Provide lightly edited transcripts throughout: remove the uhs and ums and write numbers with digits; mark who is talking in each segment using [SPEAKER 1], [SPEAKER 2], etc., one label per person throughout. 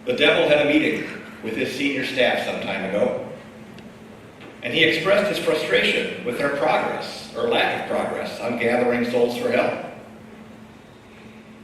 [SPEAKER 1] The devil had a meeting with his senior staff some time ago, and he expressed his frustration with their progress, or lack of progress, on gathering souls for hell.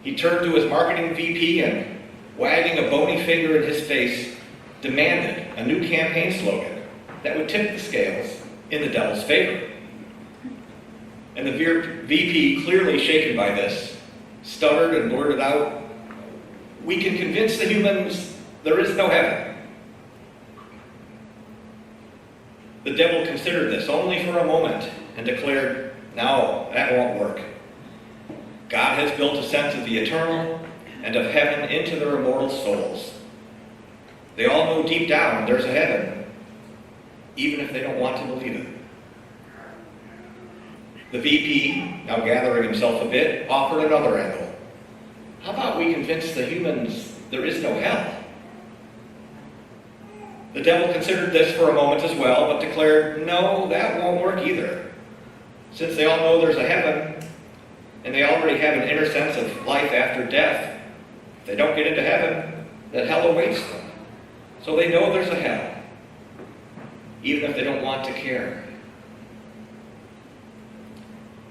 [SPEAKER 1] He turned to his marketing VP and, wagging a bony finger in his face, demanded a new campaign slogan that would tip the scales in the devil's favor. And the VP, clearly shaken by this, stuttered and blurted out, "We can convince the humans there is no heaven." The devil considered this only for a moment and declared, "No, that won't work. God has built a sense of the eternal and of heaven into their immortal souls. They all know deep down there's a heaven, even if they don't want to believe it." The VP, now gathering himself a bit, offered another angle. "How about we convince the humans there is no hell?" The devil considered this for a moment as well, but declared, "No, that won't work either. Since they all know there's a heaven, and they already have an inner sense of life after death, if they don't get into heaven, that hell awaits them. So they know there's a hell, even if they don't want to care."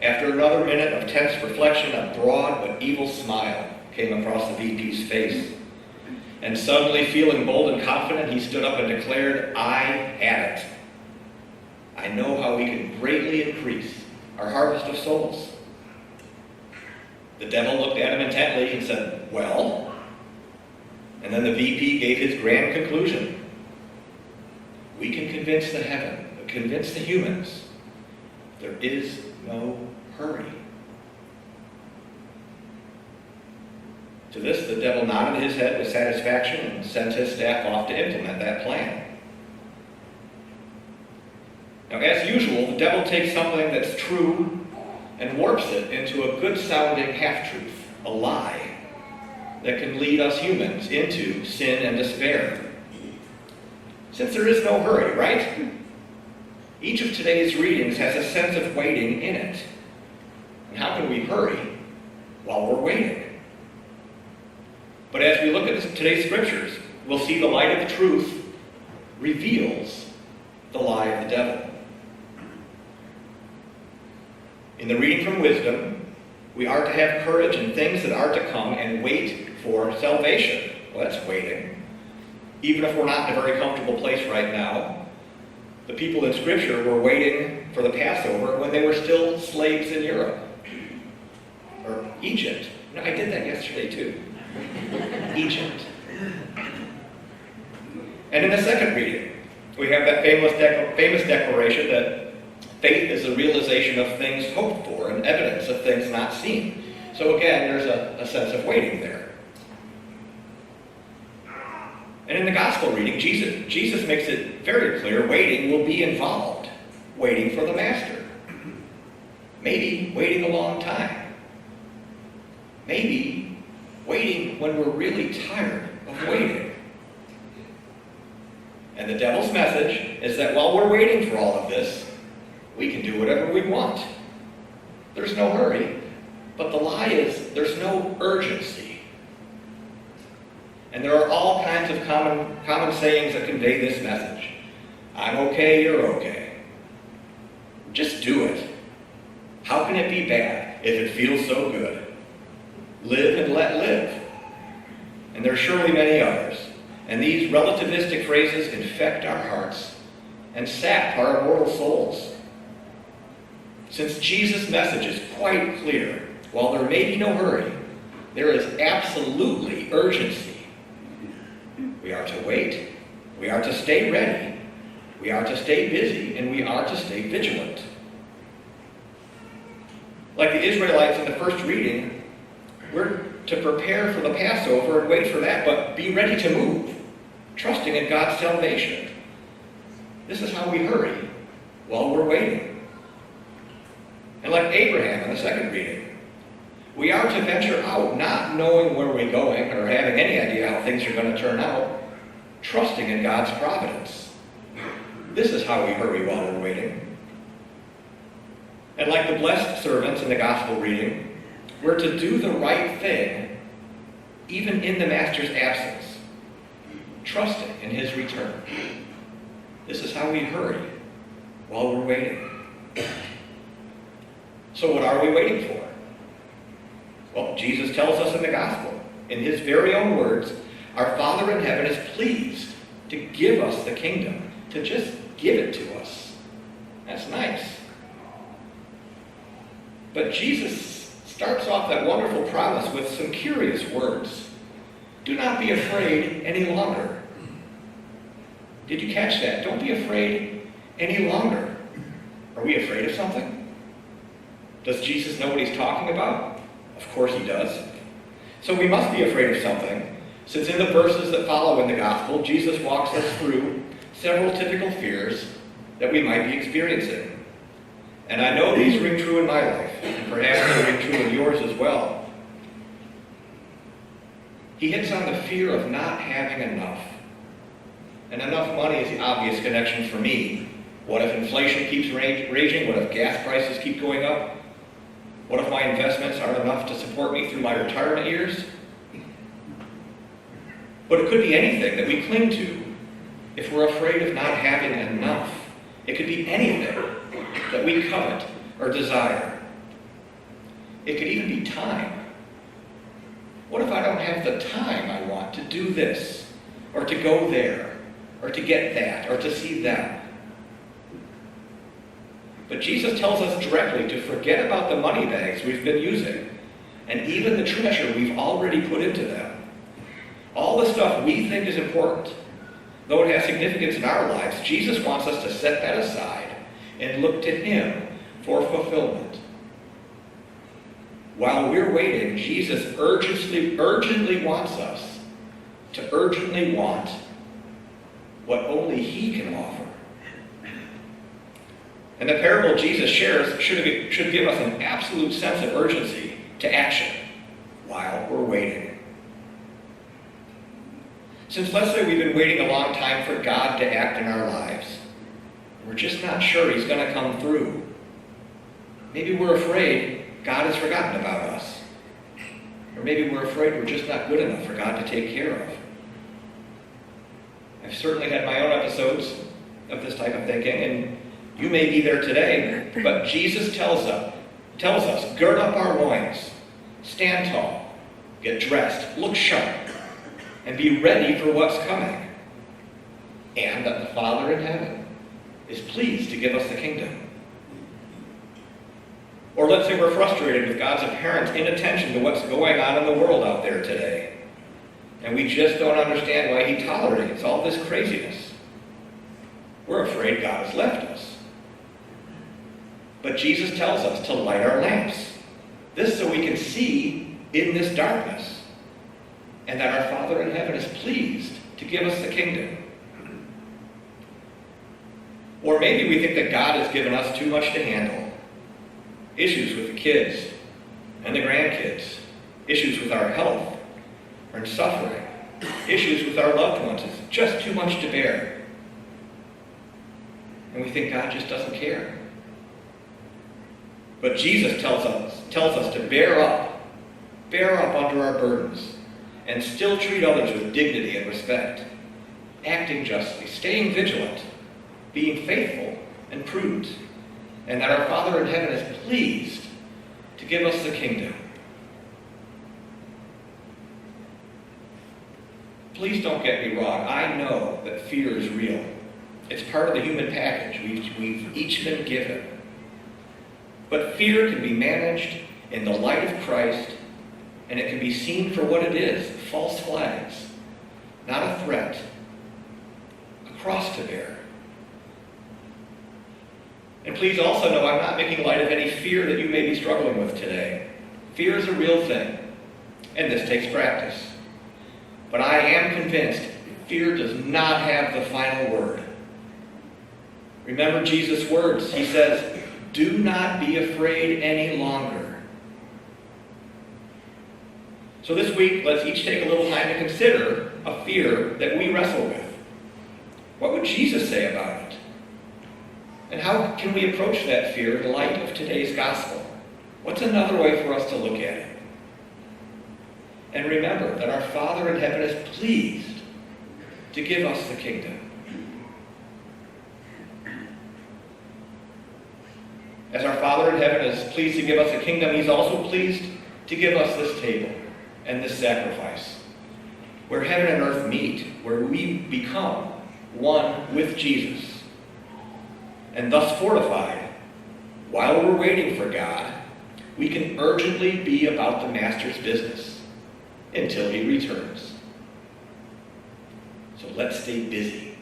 [SPEAKER 1] After another minute of tense reflection, a broad but evil smile came across the VP's face. And suddenly, feeling bold and confident, he stood up and declared, "I had it. I know how we can greatly increase our harvest of souls." The devil looked at him intently and said, "Well?" And then the VP gave his grand conclusion. "We can convince the humans there is no hurry." To this, the devil nodded his head with satisfaction and sent his staff off to implement that plan. Now, as usual, the devil takes something that's true and warps it into a good-sounding half-truth, a lie, that can lead us humans into sin and despair. Since there is no hurry, right? Each of today's readings has a sense of waiting in it. And how can we hurry while we're waiting? But as we look at today's scriptures, we'll see the light of the truth reveals the lie of the devil. In the reading from Wisdom, we are to have courage in things that are to come and wait for salvation. Well, that's waiting. Even if we're not in a very comfortable place right now, the people in Scripture were waiting for the Passover when they were still slaves in Europe. Or Egypt. No, I did that yesterday too. Egypt. And in the second reading, we have that famous declaration that faith is the realization of things hoped for and evidence of things not seen. So again, there's a sense of waiting there. And in the gospel reading, Jesus makes it very clear waiting will be involved. Waiting for the master. Maybe waiting a long time. Maybe waiting when we're really tired of waiting. And the devil's message is that while we're waiting for all of this, we can do whatever we want. There's no hurry, but the lie is there's no urgency. And there are all kinds of common sayings that convey this message. I'm okay, you're okay. Just do it. How can it be bad if it feels so good? Live and let live. And there are surely many others. And these relativistic phrases infect our hearts and sap our immortal souls. Since Jesus' message is quite clear, while there may be no hurry, there is absolutely urgency. We are to wait, we are to stay ready, we are to stay busy, and we are to stay vigilant. Like the Israelites in the first reading, we're to prepare for the Passover and wait for that, but be ready to move, trusting in God's salvation. This is how we hurry while we're waiting. And like Abraham in the second reading, we are to venture out not knowing where we're going or having any idea how things are going to turn out, trusting in God's providence. This is how we hurry while we're waiting. And like the blessed servants in the gospel reading, we're to do the right thing even in the master's absence. trusting in his return. This is how we hurry while we're waiting. So what are we waiting for? Well, Jesus tells us in the gospel, in his very own words, our Father in heaven is pleased to give us the kingdom, to just give it to us. That's nice. But Jesus starts off that wonderful promise with some curious words. Do not be afraid any longer. Did you catch that? Don't be afraid any longer. Are we afraid of something? Does Jesus know what he's talking about? Of course he does. So we must be afraid of something, since in the verses that follow in the gospel, Jesus walks us through several typical fears that we might be experiencing. And I know these ring true in my life, and perhaps they ring true in yours as well. He hits on the fear of not having enough. And enough money is the obvious connection for me. What if inflation keeps raging? What if gas prices keep going up? What if my investments aren't enough to support me through my retirement years? But it could be anything that we cling to if we're afraid of not having enough. It could be anything that we covet or desire. It could even be time. What if I don't have the time I want to do this, or to go there, or to get that, or to see that? But Jesus tells us directly to forget about the money bags we've been using, and even the treasure we've already put into them. All the stuff we think is important, though it has significance in our lives, Jesus wants us to set that aside and look to him for fulfillment. While we're waiting, Jesus urgently wants us to urgently want what only he can offer. And the parable Jesus shares should give us an absolute sense of urgency to action while we're waiting. Since let's say we've been waiting a long time for God to act in our lives, we're just not sure he's going to come through. Maybe we're afraid God has forgotten about us. Or maybe we're afraid we're just not good enough for God to take care of. I've certainly had my own episodes of this type of thinking, and you may be there today, but Jesus tells us, gird up our loins, stand tall, get dressed, look sharp, and be ready for what's coming. And that the Father in heaven is pleased to give us the kingdom. Or let's say we're frustrated with God's apparent inattention to what's going on in the world out there today, and we just don't understand why he tolerates all this craziness. We're afraid God has left us. But Jesus tells us to light our lamps. This so we can see in this darkness. And that our Father in heaven is pleased to give us the kingdom. Or maybe we think that God has given us too much to handle. Issues with the kids and the grandkids. Issues with our health and suffering. Issues with our loved ones. It's just too much to bear. And we think God just doesn't care. But Jesus tells us to bear up under our burdens, and still treat others with dignity and respect, acting justly, staying vigilant, being faithful and prudent, and that our Father in heaven is pleased to give us the kingdom. Please don't get me wrong. I know that fear is real. It's part of the human package we've each been given. But fear can be managed in the light of Christ, and it can be seen for what it is, false flags, not a threat, a cross to bear. And please also know I'm not making light of any fear that you may be struggling with today. Fear is a real thing, and this takes practice. But I am convinced fear does not have the final word. Remember Jesus' words. He says, "Do not be afraid any longer." So this week, let's each take a little time to consider a fear that we wrestle with. What would Jesus say about it? And how can we approach that fear in light of today's gospel? What's another way for us to look at it? And remember that our Father in heaven is pleased to give us the kingdom. As our Father in heaven is pleased to give us a kingdom, he's also pleased to give us this table and this sacrifice, where heaven and earth meet, where we become one with Jesus, and thus fortified, while we're waiting for God, we can urgently be about the Master's business until he returns. So let's stay busy